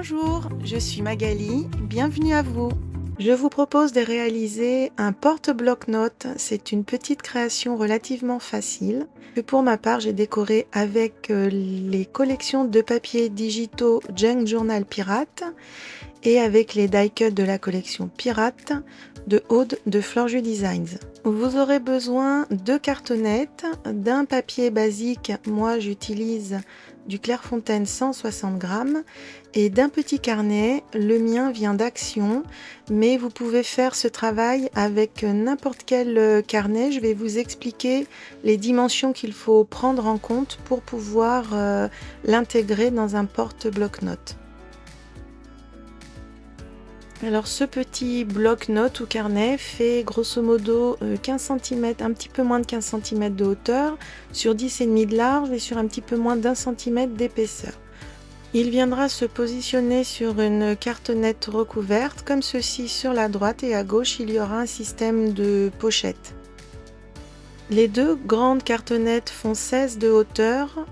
Bonjour, je suis Magali, bienvenue à vous. Je vous propose de réaliser un porte-bloc-notes. C'est une petite création relativement facile que pour ma part j'ai décoré avec les collections de papiers digitaux Junk Journal Pirate et avec les die-cuts de la collection Pirate de Aude de Florju Designs. Vous aurez besoin de cartonnettes, d'un papier basique, moi j'utilise du Clairefontaine 160 grammes et d'un petit carnet, le mien vient d'Action, mais vous pouvez faire ce travail avec n'importe quel carnet. Je vais vous expliquer les dimensions qu'il faut prendre en compte pour pouvoir l'intégrer dans un porte-bloc-notes. Alors ce petit bloc-notes ou carnet fait grosso modo 15 cm, un petit peu moins de 15 cm de hauteur, sur 10,5 de large et sur un petit peu moins d'1 cm d'épaisseur. Il viendra se positionner sur une cartonnette recouverte, comme ceci sur la droite, et à gauche il y aura un système de pochette. Les deux grandes cartonnettes font 16 de hauteur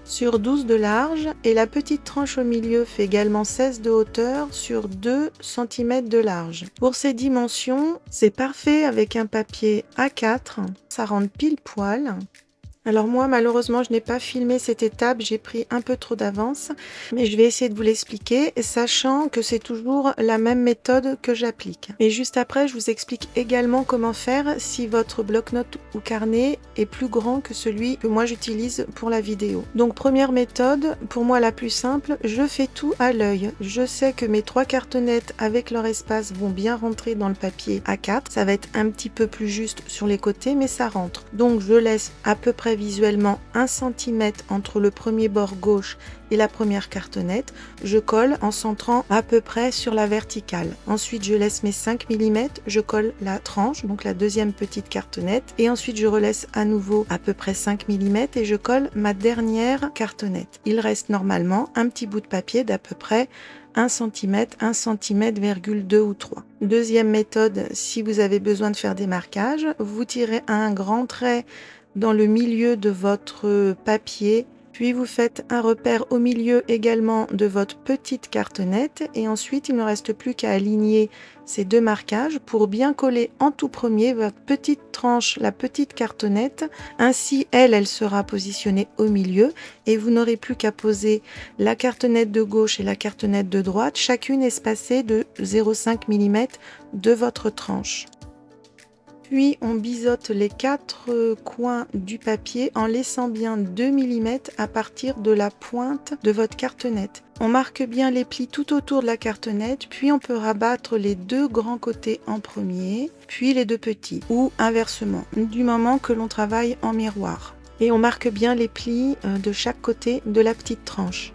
sur 12 de large et la petite tranche au milieu fait également 16 de hauteur sur 2 cm de large. Pour ces dimensions, c'est parfait avec un papier A4, ça rentre pile poil. Alors moi malheureusement je n'ai pas filmé cette étape, j'ai pris un peu trop d'avance, mais je vais essayer de vous l'expliquer, sachant que c'est toujours la même méthode que j'applique. Et juste après je vous explique également comment faire si votre bloc-notes ou carnet est plus grand que celui que moi j'utilise pour la vidéo. Donc première méthode, pour moi la plus simple, je fais tout à l'œil. Je sais que mes 3 cartonnettes avec leur espace vont bien rentrer dans le papier A4, ça va être un petit peu plus juste sur les côtés mais ça rentre. Donc je laisse à peu près visuellement 1 cm entre le premier bord gauche et la première cartonnette. Je colle en centrant à peu près sur la verticale. Ensuite je laisse mes 5 mm, je colle la tranche, donc la deuxième petite cartonnette, et ensuite je relaisse à nouveau à peu près 5 mm et je colle ma dernière cartonnette. Il reste normalement un petit bout de papier d'à peu près 1 cm, 1 cm,2 ou 3. Deuxième méthode, si vous avez besoin de faire des marquages, vous tirez un grand trait dans le milieu de votre papier, puis vous faites un repère au milieu également de votre petite cartonnette et ensuite il ne reste plus qu'à aligner ces deux marquages pour bien coller en tout premier votre petite tranche, la petite cartonnette. Ainsi elle sera positionnée au milieu et vous n'aurez plus qu'à poser la cartonnette de gauche et la cartonnette de droite, chacune espacée de 0,5 mm de votre tranche. Puis on biseaute les 4 coins du papier en laissant bien 2 mm à partir de la pointe de votre cartonnette. On marque bien les plis tout autour de la cartonnette, puis on peut rabattre les 2 grands côtés en premier, puis les 2 petits, ou inversement, du moment que l'on travaille en miroir. Et on marque bien les plis de chaque côté de la petite tranche.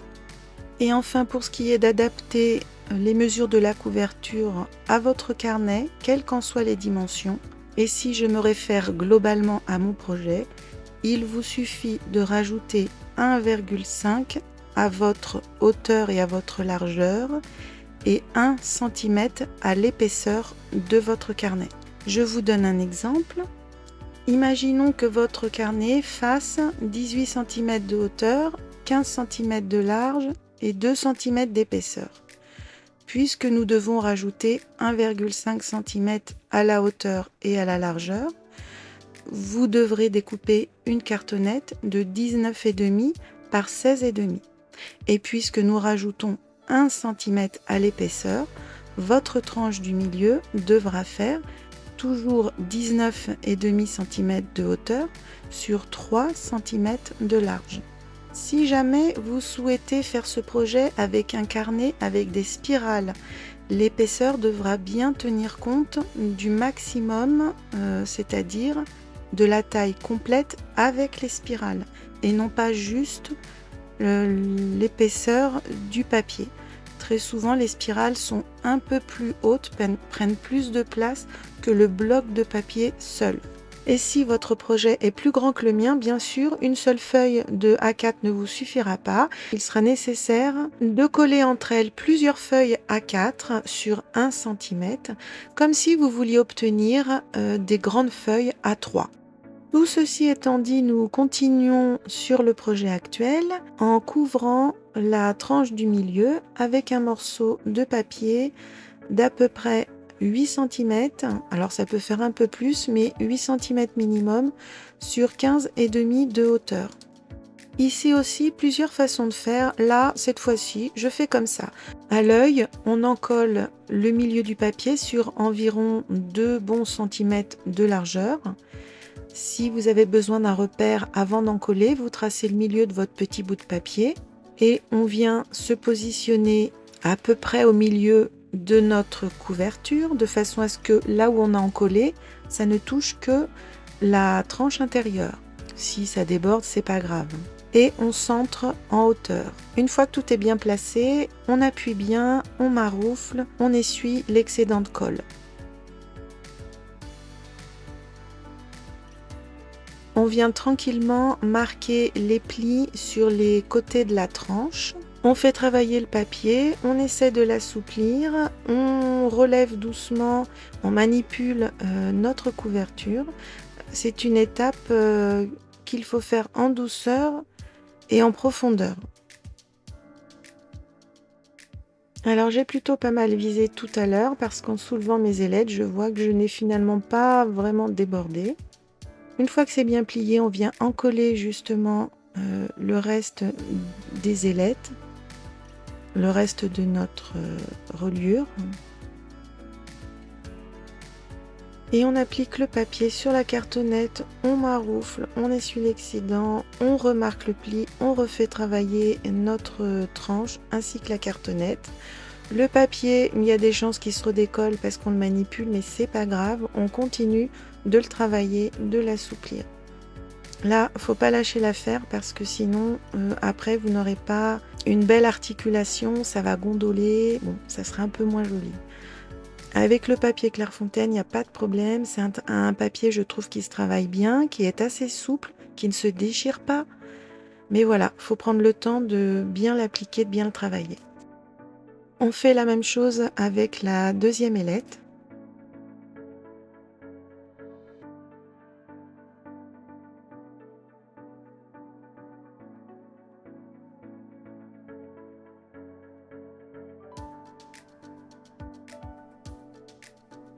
Et enfin, pour ce qui est d'adapter les mesures de la couverture à votre carnet, quelles qu'en soient les dimensions, et si je me réfère globalement à mon projet, il vous suffit de rajouter 1,5 à votre hauteur et à votre largeur et 1 cm à l'épaisseur de votre carnet. Je vous donne un exemple. Imaginons que votre carnet fasse 18 cm de hauteur, 15 cm de large et 2 cm d'épaisseur. Puisque nous devons rajouter 1,5 cm à la hauteur et à la largeur, vous devrez découper une cartonnette de 19,5 par 16,5. Et puisque nous rajoutons 1 cm à l'épaisseur, votre tranche du milieu devra faire toujours 19,5 cm de hauteur sur 3 cm de large. Si jamais vous souhaitez faire ce projet avec un carnet avec des spirales, l'épaisseur devra bien tenir compte du maximum, c'est-à-dire de la taille complète avec les spirales et non pas juste l'épaisseur du papier. Très souvent, les spirales sont un peu plus hautes, prennent plus de place que le bloc de papier seul. Et si votre projet est plus grand que le mien, bien sûr, une seule feuille de A4 ne vous suffira pas. Il sera nécessaire de coller entre elles plusieurs feuilles A4 sur 1 cm, comme si vous vouliez obtenir des grandes feuilles A3. Tout ceci étant dit, nous continuons sur le projet actuel en couvrant la tranche du milieu avec un morceau de papier d'à peu près 8 cm. Alors ça peut faire un peu plus, mais 8 cm minimum sur 15,5 de hauteur. Ici aussi, plusieurs façons de faire. Là, cette fois-ci, je fais comme ça. À l'œil, on encolle le milieu du papier sur environ 2 bons centimètres de largeur. Si vous avez besoin d'un repère avant d'encoller, vous tracez le milieu de votre petit bout de papier et on vient se positionner à peu près au milieu de notre couverture de façon à ce que là où on a encollé, ça ne touche que la tranche intérieure. Si ça déborde, c'est pas grave. Et on centre en hauteur. Une fois que tout est bien placé, on appuie bien, on maroufle, on essuie l'excédent de colle. On vient tranquillement marquer les plis sur les côtés de la tranche. On fait travailler le papier, on essaie de l'assouplir, on relève doucement, on manipule notre couverture. C'est une étape qu'il faut faire en douceur et en profondeur. Alors j'ai plutôt pas mal visé tout à l'heure parce qu'en soulevant mes ailettes, je vois que je n'ai finalement pas vraiment débordé. Une fois que c'est bien plié, on vient encoller justement le reste des ailettes, le reste de notre reliure. Et on applique le papier sur la cartonnette, on maroufle, on essuie l'excédent, on remarque le pli, on refait travailler notre tranche ainsi que la cartonnette. Le papier, il y a des chances qu'il se redécolle parce qu'on le manipule, mais c'est pas grave, on continue de le travailler, de l'assouplir. Là, faut pas lâcher l'affaire parce que sinon, après, vous n'aurez pas une belle articulation, ça va gondoler, bon, ça sera un peu moins joli. Avec le papier Clairefontaine, il n'y a pas de problème. C'est un papier, je trouve, qui se travaille bien, qui est assez souple, qui ne se déchire pas. Mais voilà, il faut prendre le temps de bien l'appliquer, de bien le travailler. On fait la même chose avec la deuxième ailette.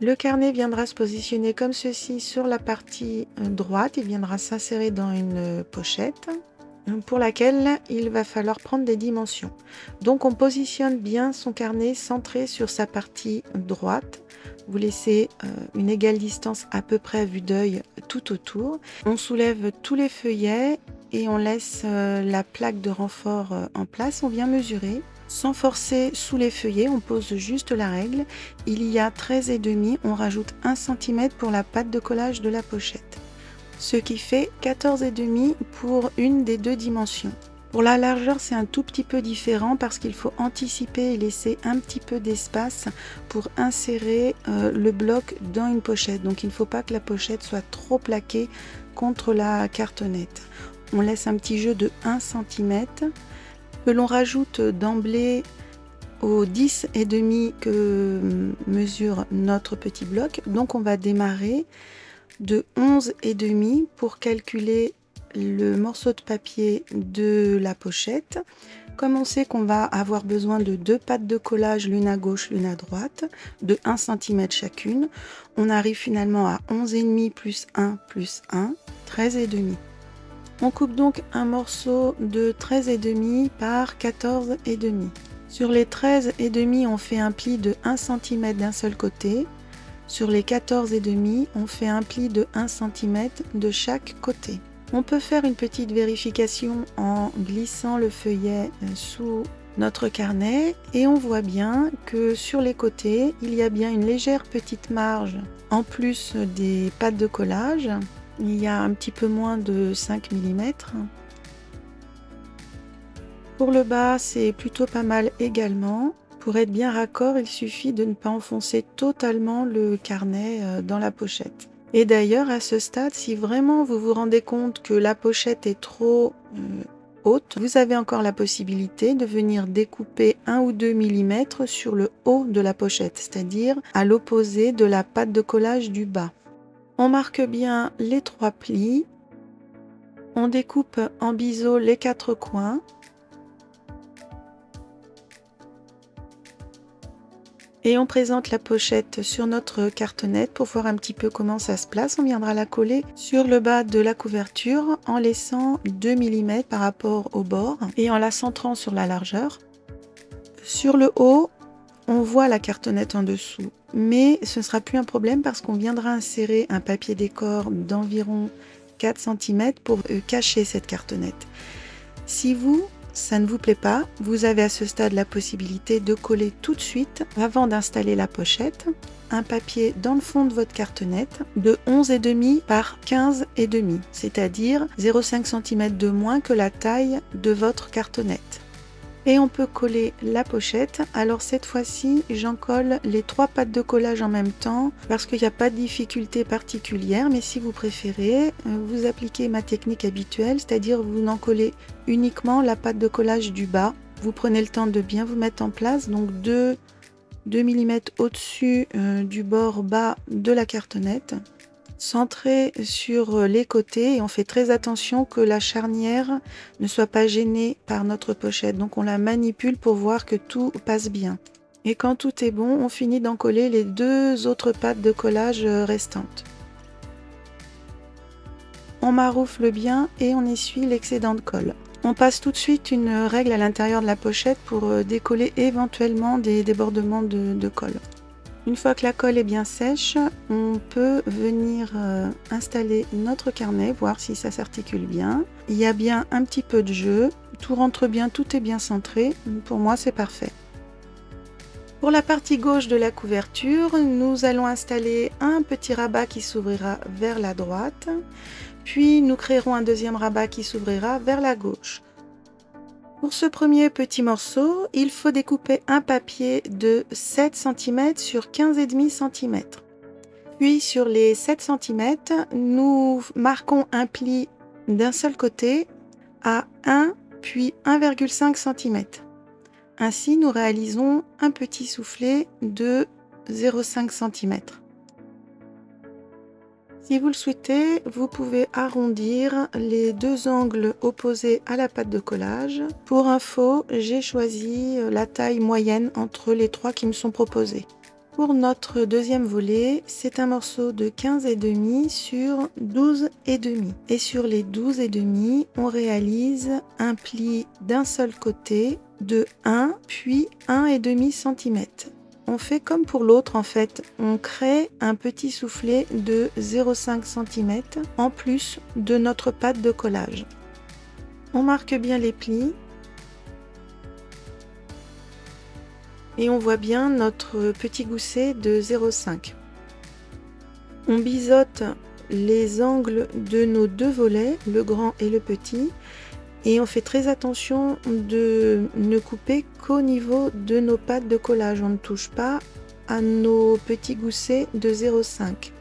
Le carnet viendra se positionner comme ceci sur la partie droite. Il viendra s'insérer dans une pochette pour laquelle il va falloir prendre des dimensions. Donc on positionne bien son carnet centré sur sa partie droite. Vous laissez une égale distance à peu près à vue d'œil tout autour. On soulève tous les feuillets et on laisse la plaque de renfort en place. On vient mesurer. Sans forcer sous les feuillets, on pose juste la règle. Il y a 13,5, on rajoute 1 cm pour la pâte de collage de la pochette. Ce qui fait 14,5 pour une des deux dimensions. Pour la largeur, c'est un tout petit peu différent parce qu'il faut anticiper et laisser un petit peu d'espace pour insérer le bloc dans une pochette. Donc il ne faut pas que la pochette soit trop plaquée contre la cartonnette. On laisse un petit jeu de 1 cm que l'on rajoute d'emblée aux 10,5 que mesure notre petit bloc. Donc on va démarrer de 11,5 pour calculer le morceau de papier de la pochette. Comme on sait qu'on va avoir besoin de 2 pattes de collage, l'une à gauche, l'une à droite, de 1 cm chacune, on arrive finalement à 11,5 plus 1 plus 1, 13,5. On coupe donc un morceau de 13,5 par 14,5. Sur les 13,5, on fait un pli de 1 cm d'un seul côté. Sur les 14,5, on fait un pli de 1 cm de chaque côté. On peut faire une petite vérification en glissant le feuillet sous notre carnet et on voit bien que sur les côtés, il y a bien une légère petite marge en plus des pattes de collage. Il y a un petit peu moins de 5 mm. Pour le bas, c'est plutôt pas mal également. Pour être bien raccord, il suffit de ne pas enfoncer totalement le carnet dans la pochette. Et d'ailleurs, à ce stade, si vraiment vous vous rendez compte que la pochette est trop haute, vous avez encore la possibilité de venir découper 1 ou 2 mm sur le haut de la pochette, c'est-à-dire à l'opposé de la pâte de collage du bas. On marque bien les 3 plis. On découpe en biseau les 4 coins. Et on présente la pochette sur notre cartonnette pour voir un petit peu comment ça se place. On viendra la coller sur le bas de la couverture en laissant 2 mm par rapport au bord et en la centrant sur la largeur. Sur le haut, on voit la cartonnette en dessous, mais ce ne sera plus un problème parce qu'on viendra insérer un papier décor d'environ 4 cm pour cacher cette cartonnette. Si ça ne vous plaît pas, vous avez à ce stade la possibilité de coller tout de suite, avant d'installer la pochette, un papier dans le fond de votre cartonnette de 11,5 par 15,5, c'est-à-dire 0,5 cm de moins que la taille de votre cartonnette. Et on peut coller la pochette. Alors cette fois-ci, j'en colle les 3 pattes de collage en même temps parce qu'il n'y a pas de difficulté particulière, mais si vous préférez, vous appliquez ma technique habituelle, c'est-à-dire vous n'en collez uniquement la patte de collage du bas. Vous prenez le temps de bien vous mettre en place, donc 2 mm au-dessus du bord bas de la cartonnette, centré sur les côtés, et on fait très attention que la charnière ne soit pas gênée par notre pochette, donc on la manipule pour voir que tout passe bien. Et quand tout est bon, on finit d'en coller les 2 autres pattes de collage restantes. On maroufle bien et on essuie l'excédent de colle. On passe tout de suite une règle à l'intérieur de la pochette pour décoller éventuellement des débordements de colle. Une fois que la colle est bien sèche, on peut venir installer notre carnet, voir si ça s'articule bien. Il y a bien un petit peu de jeu, tout rentre bien, tout est bien centré. Pour moi, c'est parfait. Pour la partie gauche de la couverture, nous allons installer un petit rabat qui s'ouvrira vers la droite, puis nous créerons un deuxième rabat qui s'ouvrira vers la gauche. Pour ce premier petit morceau, il faut découper un papier de 7 cm sur 15,5 cm. Puis sur les 7 cm, nous marquons un pli d'un seul côté à 1 puis 1,5 cm. Ainsi, nous réalisons un petit soufflet de 0,5 cm. Si vous le souhaitez, vous pouvez arrondir les 2 angles opposés à la pâte de collage. Pour info, j'ai choisi la taille moyenne entre les 3 qui me sont proposés. Pour notre deuxième volet, c'est un morceau de 15,5 sur 12,5. Et sur les 12,5, on réalise un pli d'un seul côté de 1 puis 1,5 cm. On fait comme pour l'autre en fait, on crée un petit soufflet de 0,5 cm en plus de notre pâte de collage. On marque bien les plis et on voit bien notre petit gousset de 0,5. On biseaute les angles de nos 2 volets, le grand et le petit, et on fait très attention de ne couper qu'au niveau de nos pattes de collage. On ne touche pas à nos petits goussets de 0,5.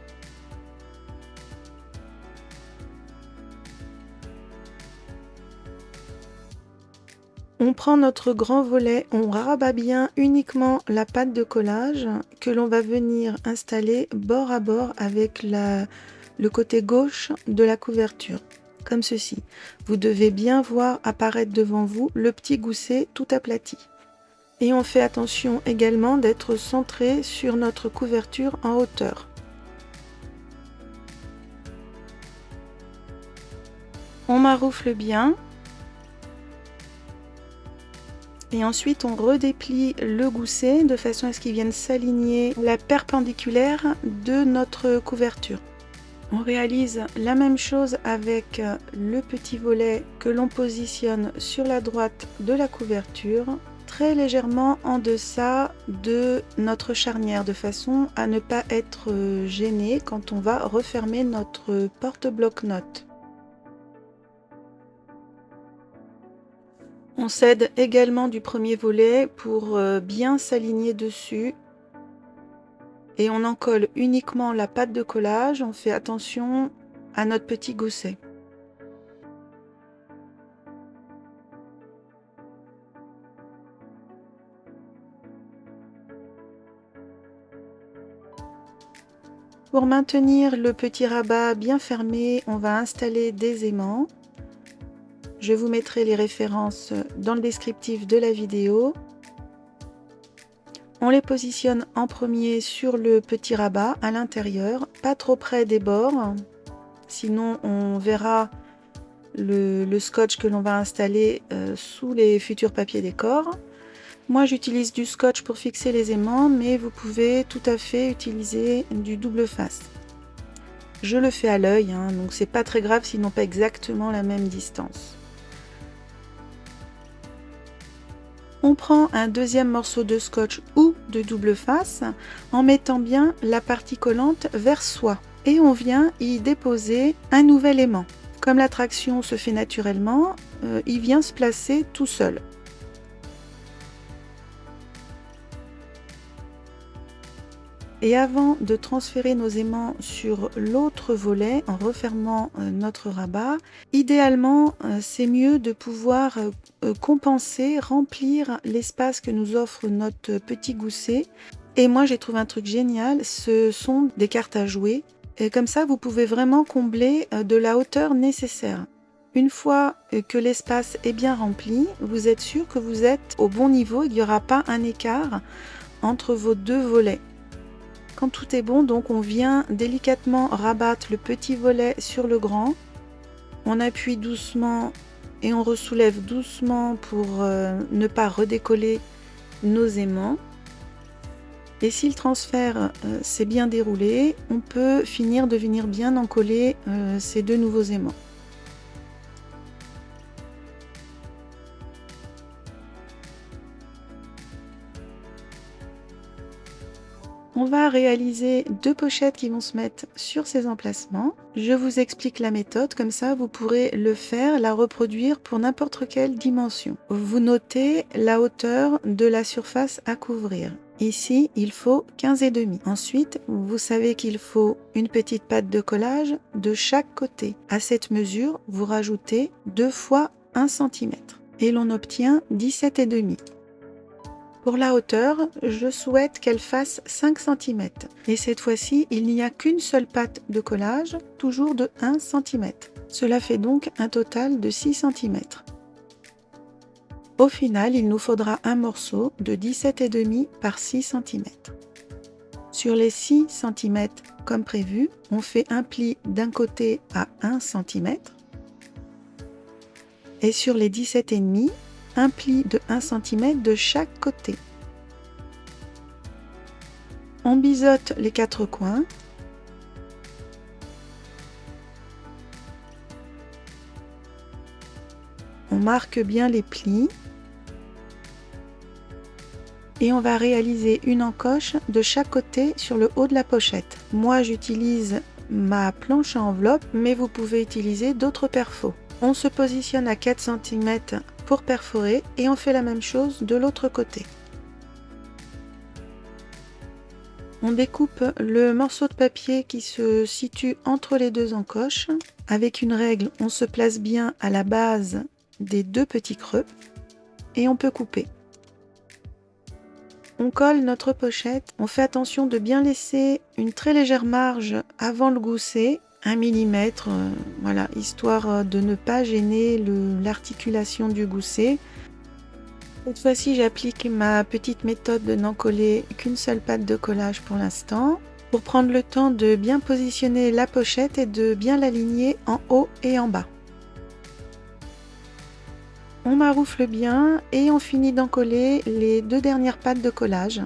On prend notre grand volet, on rabat bien uniquement la pâte de collage que l'on va venir installer bord à bord avec le côté gauche de la couverture. Comme ceci. Vous devez bien voir apparaître devant vous le petit gousset tout aplati. Et on fait attention également d'être centré sur notre couverture en hauteur. On maroufle bien. Et ensuite on redéplie le gousset de façon à ce qu'il vienne s'aligner la perpendiculaire de notre couverture. On réalise la même chose avec le petit volet que l'on positionne sur la droite de la couverture, très légèrement en deçà de notre charnière, de façon à ne pas être gêné quand on va refermer notre porte-bloc-notes. On s'aide également du premier volet pour bien s'aligner dessus. Et on en colle uniquement la pâte de collage, on fait attention à notre petit gousset. Pour maintenir le petit rabat bien fermé, on va installer des aimants. Je vous mettrai les références dans le descriptif de la vidéo. On les positionne en premier sur le petit rabat à l'intérieur, pas trop près des bords, sinon on verra le scotch que l'on va installer sous les futurs papiers décor. Moi j'utilise du scotch pour fixer les aimants, mais vous pouvez tout à fait utiliser du double face. Je le fais à l'œil, hein, donc c'est pas très grave s'ils n'ont pas exactement la même distance. On prend un deuxième morceau de scotch ou de double face en mettant bien la partie collante vers soi et on vient y déposer un nouvel aimant. Comme l'attraction se fait naturellement, il vient se placer tout seul. Et avant de transférer nos aimants sur l'autre volet en refermant notre rabat, idéalement c'est mieux de pouvoir compenser, remplir l'espace que nous offre notre petit gousset. Et moi j'ai trouvé un truc génial, ce sont des cartes à jouer. Et comme ça vous pouvez vraiment combler de la hauteur nécessaire. Une fois que l'espace est bien rempli, vous êtes sûr que vous êtes au bon niveau, il n'y aura pas un écart entre vos deux volets. Quand tout est bon, donc on vient délicatement rabattre le petit volet sur le grand. On appuie doucement et on ressoulève doucement pour ne pas redécoller nos aimants. Et si le transfert s'est bien déroulé, on peut finir de venir bien encoller ces deux nouveaux aimants. On va réaliser deux pochettes qui vont se mettre sur ces emplacements. Je vous explique la méthode, comme ça vous pourrez le faire, la reproduire pour n'importe quelle dimension. Vous notez la hauteur de la surface à couvrir. Ici, il faut 15,5. Ensuite, vous savez qu'il faut une petite patte de collage de chaque côté. À cette mesure, vous rajoutez 2 fois 1 cm et l'on obtient 17,5. Pour la hauteur, je souhaite qu'elle fasse 5 cm. Et cette fois-ci, il n'y a qu'une seule patte de collage, toujours de 1 cm. Cela fait donc un total de 6 cm. Au final, il nous faudra un morceau de 17,5 par 6 cm. Sur les 6 cm comme prévu, on fait un pli d'un côté à 1 cm. Et sur les 17,5, un pli de 1 cm de chaque côté. On biseaute les 4 coins. On marque bien les plis. Et on va réaliser une encoche de chaque côté sur le haut de la pochette. Moi j'utilise ma planche à enveloppe, mais vous pouvez utiliser d'autres perfos. On se positionne à 4 cm pour perforer et on fait la même chose de l'autre côté. On découpe le morceau de papier qui se situe entre les deux encoches. Avec une règle, on se place bien à la base des deux petits creux et on peut couper. On colle notre pochette, on fait attention de bien laisser une très légère marge avant le gousset, 1 mm, voilà, histoire de ne pas gêner l'articulation du gousset. Cette fois-ci, j'applique ma petite méthode de n'en coller qu'une seule patte de collage pour l'instant, pour prendre le temps de bien positionner la pochette et de bien l'aligner en haut et en bas. On maroufle bien et on finit d'encoller les 2 dernières pattes de collage.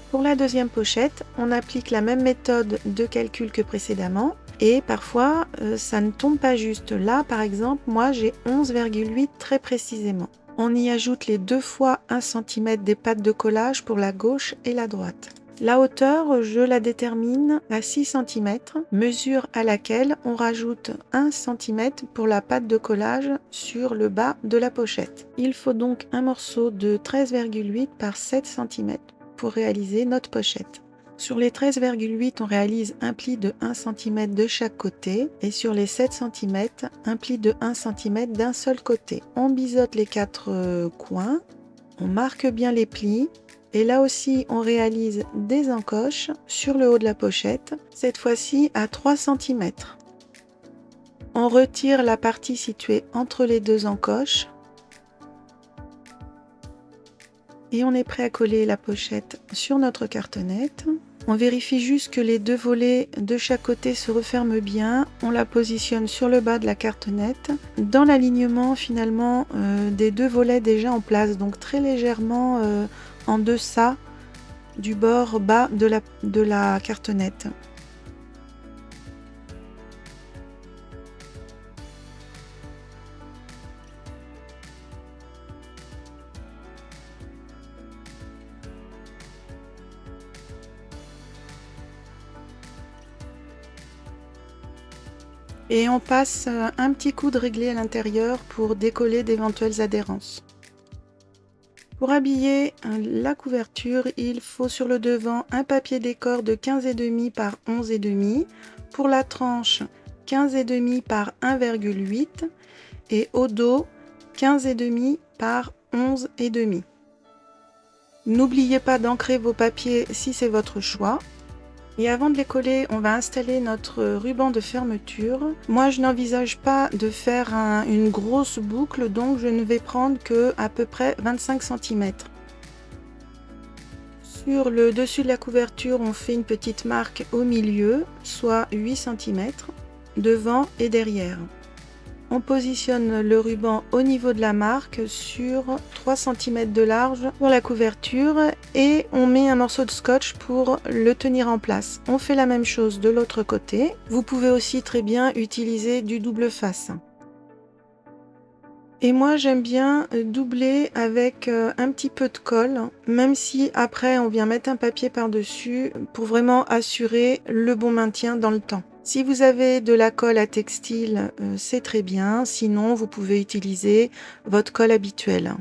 Pour la deuxième pochette, on applique la même méthode de calcul que précédemment et parfois ça ne tombe pas juste. Là par exemple, moi j'ai 11,8 très précisément. On y ajoute les 2 fois 1 cm des pattes de collage pour la gauche et la droite. La hauteur, je la détermine à 6 cm, mesure à laquelle on rajoute 1 cm pour la patte de collage sur le bas de la pochette. Il faut donc un morceau de 13,8 par 7 cm pour réaliser notre pochette. Sur les 13,8, on réalise un pli de 1 cm de chaque côté et sur les 7 cm, un pli de 1 cm d'un seul côté. On biseaute les 4 coins, on marque bien les plis Et là aussi, on réalise des encoches sur le haut de la pochette, cette fois-ci à 3 cm. On retire la partie située entre les deux encoches et on est prêt à coller la pochette sur notre cartonnette. On vérifie juste que les deux volets de chaque côté se referment bien. On la positionne sur le bas de la cartonnette, dans l'alignement finalement des deux volets déjà en place, donc très légèrement en deçà du bord bas de la cartonnette. Et on passe un petit coup de réglé à l'intérieur pour décoller d'éventuelles adhérences. Pour habiller la couverture, il faut sur le devant un papier décor de 15,5 par 11,5. Pour la tranche, 15,5 par 1,8 et au dos, 15,5 par 11,5. N'oubliez pas d'ancrer vos papiers si c'est votre choix. Et avant de les coller, on va installer notre ruban de fermeture. Moi, je n'envisage pas de faire une grosse boucle, donc je ne vais prendre que à peu près 25 cm. Sur le dessus de la couverture, on fait une petite marque au milieu, soit 8 cm, devant et derrière. On positionne le ruban au niveau de la marque sur 3 cm de large pour la couverture et on met un morceau de scotch pour le tenir en place. On fait la même chose de l'autre côté. Vous pouvez aussi très bien utiliser du double face. Et moi j'aime bien doubler avec un petit peu de colle, même si après on vient mettre un papier par-dessus pour vraiment assurer le bon maintien dans le temps. Si vous avez de la colle à textile, c'est très bien, sinon vous pouvez utiliser votre colle habituelle.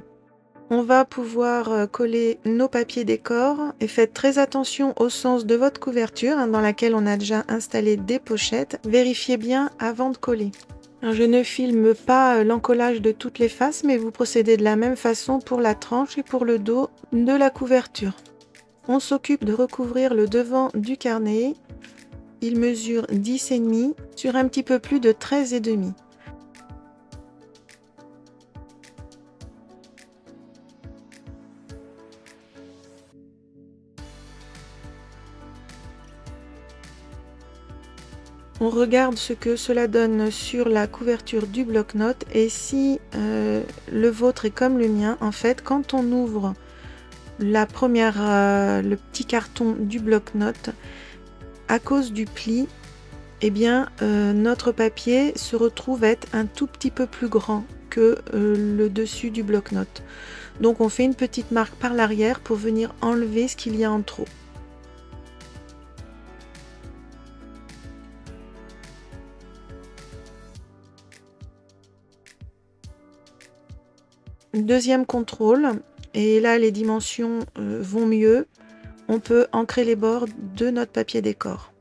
On va pouvoir coller nos papiers décor et faites très attention au sens de votre couverture dans laquelle on a déjà installé des pochettes. Vérifiez bien avant de coller. Alors, je ne filme pas l'encollage de toutes les faces, mais vous procédez de la même façon pour la tranche et pour le dos de la couverture. On s'occupe de recouvrir le devant du carnet. Il mesure 10,5 sur un petit peu plus de 13,5. On regarde ce que cela donne sur la couverture du bloc-notes et si le vôtre est comme le mien, en fait, quand on ouvre le petit carton du bloc-notes, à cause du pli, eh bien, notre papier se retrouve être un tout petit peu plus grand que le dessus du bloc-notes. Donc on fait une petite marque par l'arrière pour venir enlever ce qu'il y a en trop. Deuxième contrôle, et là les dimensions vont mieux, on peut ancrer les bords de notre papier décor.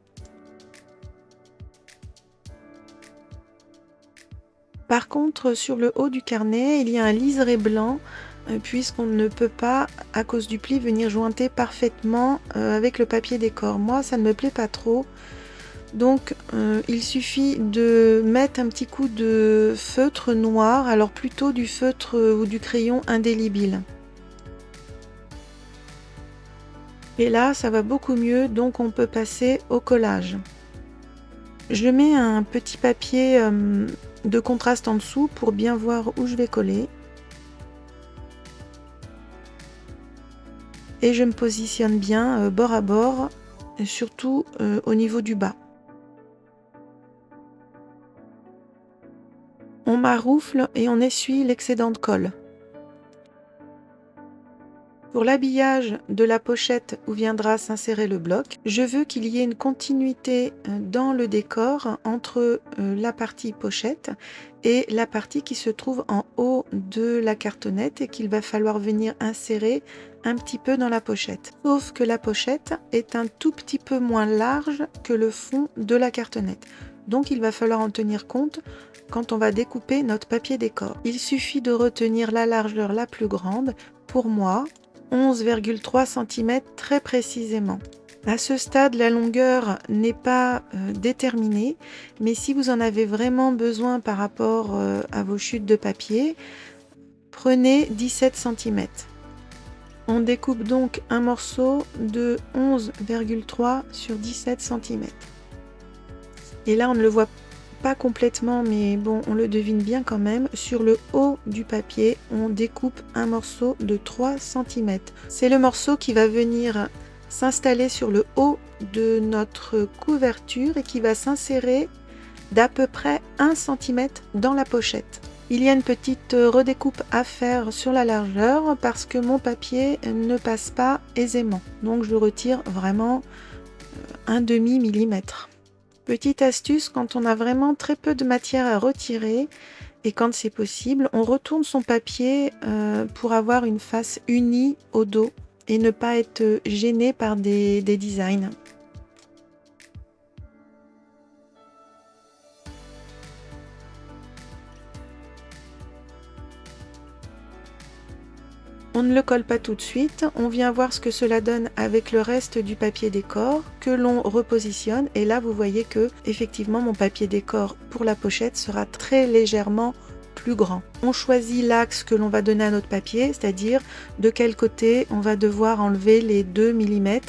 Par contre, sur le haut du carnet, il y a un liseré blanc puisqu'on ne peut pas, à cause du pli, venir jointer parfaitement avec le papier décor. Moi, ça ne me plaît pas trop. Donc, il suffit de mettre un petit coup de feutre noir, alors plutôt du feutre ou du crayon indélébile. Et là, ça va beaucoup mieux, donc on peut passer au collage. Je mets un petit papier de contraste en dessous pour bien voir où je vais coller. Et je me positionne bien bord à bord, surtout au niveau du bas. On maroufle et on essuie l'excédent de colle. Pour l'habillage de la pochette où viendra s'insérer le bloc, je veux qu'il y ait une continuité dans le décor entre la partie pochette et la partie qui se trouve en haut de la cartonnette et qu'il va falloir venir insérer un petit peu dans la pochette. Sauf que la pochette est un tout petit peu moins large que le fond de la cartonnette. Donc il va falloir en tenir compte quand on va découper notre papier décor. Il suffit de retenir la largeur la plus grande. Pour moi, 11,3 cm très précisément. À ce stade, la longueur n'est pas déterminée, mais si vous en avez vraiment besoin par rapport à vos chutes de papier, prenez 17 cm. On découpe donc un morceau de 11,3 sur 17 cm. Et là, on ne le voit pas complètement, mais bon, on le devine bien quand même. Sur le haut du papier, on découpe un morceau de 3 cm. C'est le morceau qui va venir s'installer sur le haut de notre couverture et qui va s'insérer d'à peu près 1 cm dans la pochette. Il y a une petite redécoupe à faire sur la largeur parce que mon papier ne passe pas aisément. Donc je retire vraiment un demi-millimètre. Petite astuce, quand on a vraiment très peu de matière à retirer et quand c'est possible, on retourne son papier pour avoir une face unie au dos et ne pas être gêné par des designs. On ne le colle pas tout de suite, on vient voir ce que cela donne avec le reste du papier décor que l'on repositionne et là vous voyez que effectivement mon papier décor pour la pochette sera très légèrement plus grand. On choisit l'axe que l'on va donner à notre papier, c'est-à-dire de quel côté on va devoir enlever les 2 mm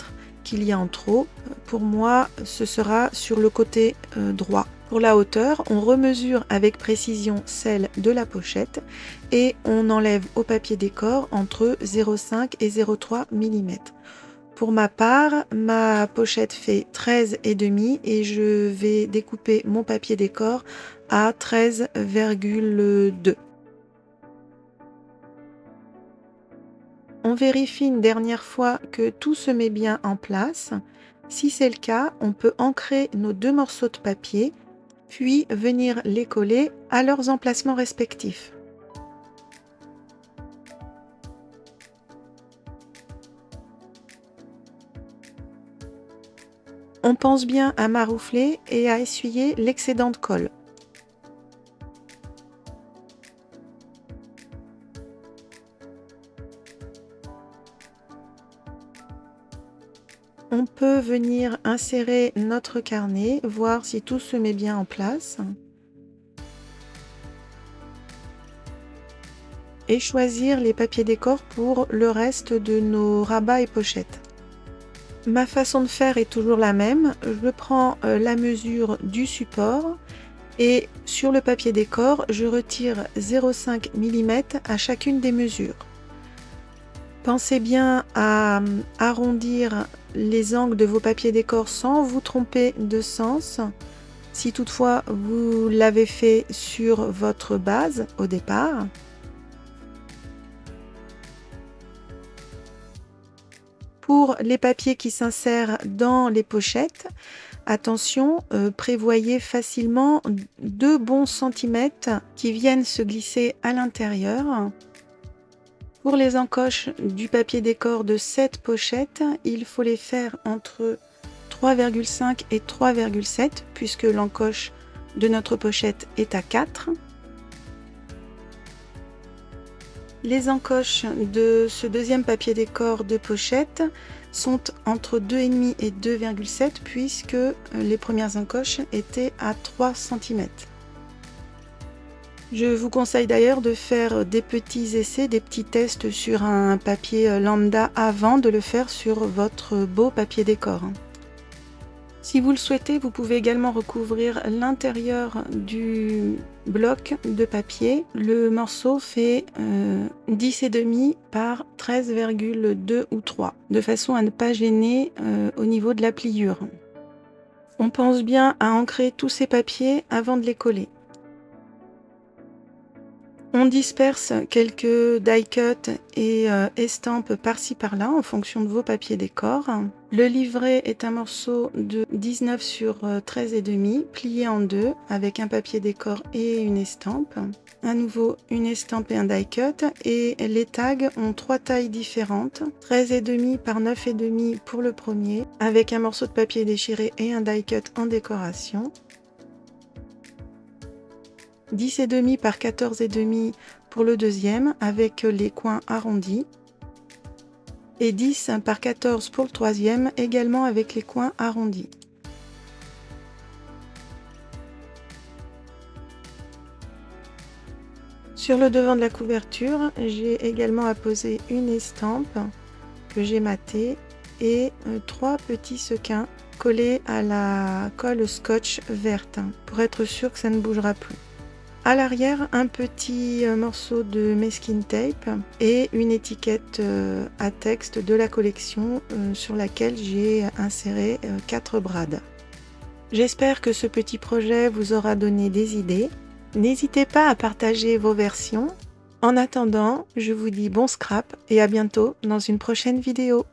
qu'il y a en trop. Pour moi, ce sera sur le côté droit. Pour la hauteur, on remesure avec précision celle de la pochette et on enlève au papier décor entre 0,5 et 0,3 mm. Pour ma part, ma pochette fait 13,5 et je vais découper mon papier décor à 13,2. On vérifie une dernière fois que tout se met bien en place. Si c'est le cas, on peut ancrer nos 2 morceaux de papier puis venir les coller à leurs emplacements respectifs. On pense bien à maroufler et à essuyer l'excédent de colle. On peut venir insérer notre carnet, voir si tout se met bien en place. Et choisir les papiers décor pour le reste de nos rabats et pochettes. Ma façon de faire est toujours la même. Je prends la mesure du support et sur le papier décor, je retire 0,5 mm à chacune des mesures. Pensez bien à arrondir les angles de vos papiers décor sans vous tromper de sens. Si toutefois vous l'avez fait sur votre base au départ. Pour les papiers qui s'insèrent dans les pochettes, attention, prévoyez facilement 2 bons centimètres qui viennent se glisser à l'intérieur. Pour les encoches du papier décor de cette pochette, il faut les faire entre 3,5 et 3,7 puisque l'encoche de notre pochette est à 4. Les encoches de ce deuxième papier décor de pochette sont entre 2,5 et 2,7 puisque les premières encoches étaient à 3 cm. Je vous conseille d'ailleurs de faire des petits essais, des petits tests sur un papier lambda avant de le faire sur votre beau papier décor. Si vous le souhaitez, vous pouvez également recouvrir l'intérieur du bloc de papier. Le morceau fait 10,5 par 13,2 ou 3, de façon à ne pas gêner au niveau de la pliure. On pense bien à ancrer tous ces papiers avant de les coller. On disperse quelques die cuts et estampes par-ci par-là en fonction de vos papiers décor. Le livret est un morceau de 19 sur 13,5 plié en deux avec un papier décor et une estampe. À nouveau une estampe et un die cut et les tags ont 3 tailles différentes. 13,5 par 9,5 pour le premier avec un morceau de papier déchiré et un die cut en décoration. 10,5 par 14,5 pour le deuxième avec les coins arrondis. et 10 par 14 pour le troisième, également avec les coins arrondis. Sur le devant de la couverture, j'ai également apposé une estampe que j'ai mattée et 3 petits sequins collés à la colle scotch verte pour être sûr que ça ne bougera plus. À l'arrière, un petit morceau de masking tape et une étiquette à texte de la collection sur laquelle j'ai inséré 4 brades. J'espère que ce petit projet vous aura donné des idées. N'hésitez pas à partager vos versions. En attendant, je vous dis bon scrap et à bientôt dans une prochaine vidéo.